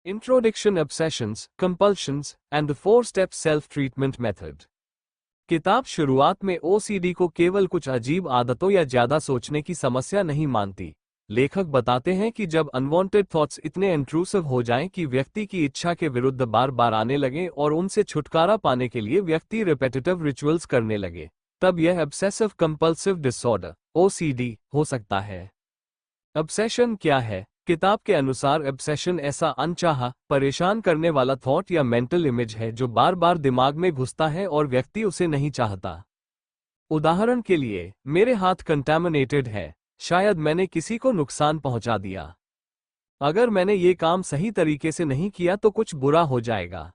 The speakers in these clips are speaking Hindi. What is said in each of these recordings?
Introduction, Obsessions, Compulsions and the 4-Step Self-Treatment Method। किताब शुरुआत में ओसीडी को केवल कुछ अजीब आदतों या ज्यादा सोचने की समस्या नहीं मानती। लेखक बताते हैं कि जब अनवांटेड थॉट्स इतने इंट्रूसिव हो जाएं कि व्यक्ति की इच्छा के विरुद्ध बार बार आने लगे और उनसे छुटकारा पाने के लिए व्यक्ति रिपेटिटिव रिचुअल्स करने लगे, तब यह ऑब्सेसिव कंपल्सिव डिसऑर्डर ओसीडी हो सकता है। ऑब्सेशन क्या है? किताब के अनुसार ऑब्सेशन ऐसा अनचाहा, परेशान करने वाला थॉट या मेंटल इमेज है जो बार बार दिमाग में घुसता है और व्यक्ति उसे नहीं चाहता। उदाहरण के लिए, मेरे हाथ कंटामिनेटेड है, शायद मैंने किसी को नुकसान पहुंचा दिया। अगर मैंने ये काम सही तरीके से नहीं किया तो कुछ बुरा हो जाएगा।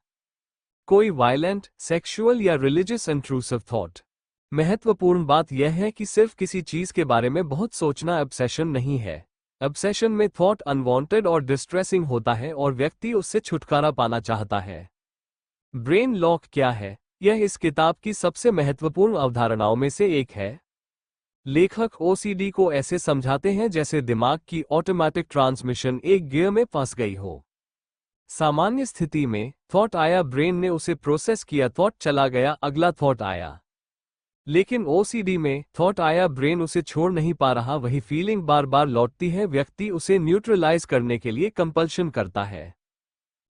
कोई वायलेंट, सेक्सुअल या रिलीजियस इंट्रूसिव थॉट। महत्वपूर्ण बात यह है कि सिर्फ किसी चीज के बारे में बहुत सोचना ऑब्सेशन नहीं है। ऑब्सेशन में थॉट अनवांटेड और डिस्ट्रेसिंग होता है और व्यक्ति उससे छुटकारा पाना चाहता है। ब्रेन लॉक क्या है? यह इस किताब की सबसे महत्वपूर्ण अवधारणाओं में से एक है। लेखक ओसीडी को ऐसे समझाते हैं जैसे दिमाग की ऑटोमेटिक ट्रांसमिशन एक गियर में फंस गई हो। सामान्य स्थिति में थॉट आया, ब्रेन ने उसे प्रोसेस किया, थॉट चला गया, अगला थॉट आया। लेकिन ओसीडी में थॉट आया, ब्रेन उसे छोड़ नहीं पा रहा, वही फीलिंग बार बार लौटती है, व्यक्ति उसे न्यूट्रलाइज करने के लिए कंपल्शन करता है।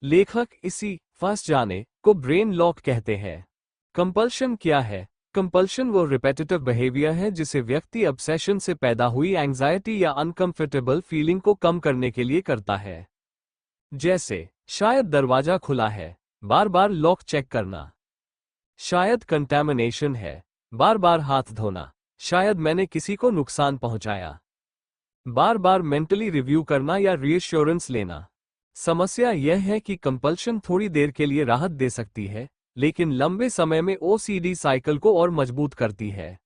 लेखक इसी फंस जाने को ब्रेन लॉक कहते हैं। कंपल्शन क्या है? कंपल्शन वो रिपेटिटिव बिहेवियर है जिसे व्यक्ति ऑब्सेशन से पैदा हुई एंग्जाइटी या अनकंफर्टेबल फीलिंग को कम करने के लिए करता है। जैसे, शायद दरवाजा खुला है, बार बार लॉक चेक करना। शायद कंटैमिनेशन है, बार बार हाथ धोना। शायद मैंने किसी को नुकसान पहुंचाया। बार बार मेंटली रिव्यू करना या रीअश्योरेंस लेना। समस्या यह है कि कंपल्शन थोड़ी देर के लिए राहत दे सकती है, लेकिन लंबे समय में ओसीडी साइकिल को और मजबूत करती है।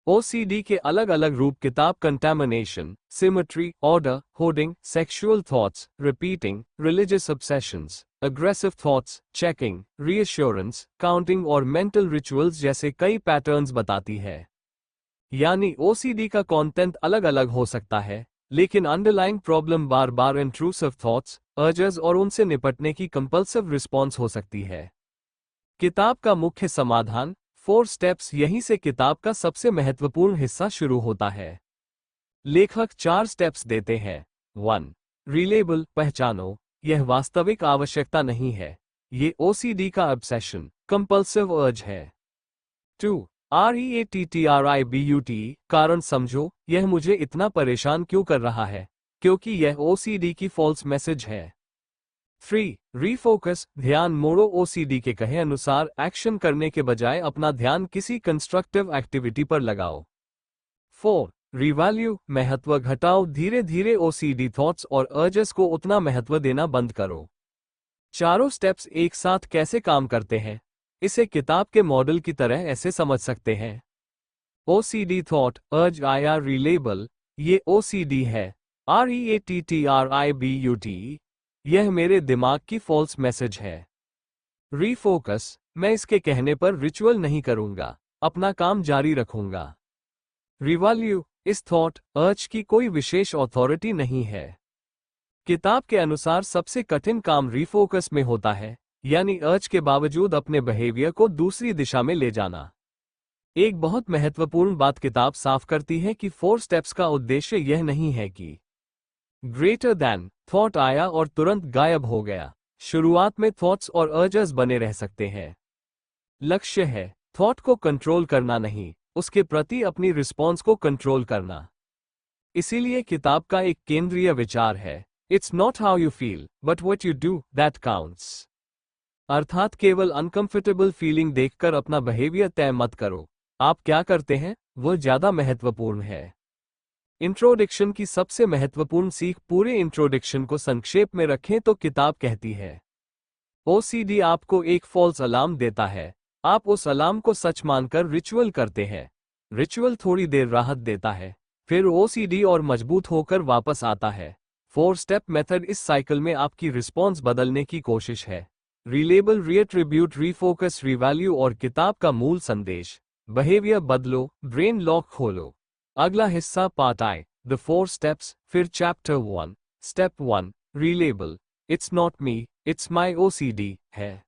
ओसीडी के अलग अलग रूप किताब contamination, symmetry, order, hoarding, sexual thoughts, repeating, religious obsessions, aggressive thoughts, checking, reassurance, counting और मेंटल रिचुअल्स जैसे कई पैटर्न्स बताती है। यानी ओसीडी का कंटेंट अलग अलग हो सकता है, लेकिन अंडरलाइंग प्रॉब्लम बार बार इंट्रूसिव थॉट्स, अर्जेस और उनसे निपटने की कंपल्सिव रिस्पॉन्स हो सकती है। किताब का मुख्य समाधान 4 स्टेप्स। यहीं से किताब का सबसे महत्वपूर्ण हिस्सा शुरू होता है। लेखक 4 स्टेप्स देते हैं। 1. रिलेबल, पहचानो, यह वास्तविक आवश्यकता नहीं है, ये ओसीडी का ऑब्सेशन, कंपल्सिव अर्ज है। 2. REATTRIBUT, कारण समझो, यह मुझे इतना परेशान क्यों कर रहा है, क्योंकि यह ओसीडी की फॉल्स मैसेज है। 3. रीफोकस, ध्यान मोड़ो, ओसीडी के कहे अनुसार एक्शन करने के बजाय अपना ध्यान किसी कंस्ट्रक्टिव एक्टिविटी पर लगाओ। 4. रिवैल्यू, महत्व घटाओ, धीरे धीरे ओसीडी थॉट्स और अर्जेस को उतना महत्व देना बंद करो। चारों स्टेप्स एक साथ कैसे काम करते हैं, इसे किताब के मॉडल की तरह ऐसे समझ सकते हैं। ओसीडी थॉट, अर्ज आया, रिलेबल, ये ओसीडी है। REATTRIBUT, यह मेरे दिमाग की फॉल्स मैसेज है। रीफोकस, मैं इसके कहने पर रिचुअल नहीं करूंगा, अपना काम जारी रखूंगा। रिवैल्यू, इस थॉट, अर्ज की कोई विशेष अथॉरिटी नहीं है। किताब के अनुसार सबसे कठिन काम रीफोकस में होता है, यानी अर्ज के बावजूद अपने बिहेवियर को दूसरी दिशा में ले जाना। एक बहुत महत्वपूर्ण बात किताब साफ करती है कि 4 स्टेप्स का उद्देश्य यह नहीं है कि ग्रेटर दैन, थॉट आया और तुरंत गायब हो गया। शुरुआत में थॉट्स और अर्जेस बने रह सकते हैं। लक्ष्य है थॉट को कंट्रोल करना नहीं, उसके प्रति अपनी रिस्पॉन्स को कंट्रोल करना। इसीलिए किताब का एक केंद्रीय विचार है, it's not how you feel but what you do that counts. अर्थात केवल अनकंफर्टेबल फीलिंग देखकर अपना बिहेवियर तय मत करो, आप क्या करते हैं वो ज्यादा महत्वपूर्ण है। इंट्रोडक्शन की सबसे महत्वपूर्ण सीख। पूरे इंट्रोडक्शन को संक्षेप में रखें तो किताब कहती है, ओसीडी आपको एक फॉल्स अलार्म देता है, आप उस अलार्म को सच मानकर रिचुअल करते हैं। रिचुअल थोड़ी देर राहत देता है, फिर ओसीडी और मजबूत होकर वापस आता है। 4 स्टेप मेथड इस साइकिल में आपकी रिस्पॉन्स बदलने की कोशिश है। रिलेबल, रीएट्रिब्यूट, रीफोकस, रिवैल्यू और किताब का मूल संदेश, बिहेवियर बदलो, ब्रेन लॉक खोलो। अगला हिस्सा पार्ट आई, द 4 स्टेप्स, फिर chapter 1। Step 1, reliable, it's not me, it's my OCD है।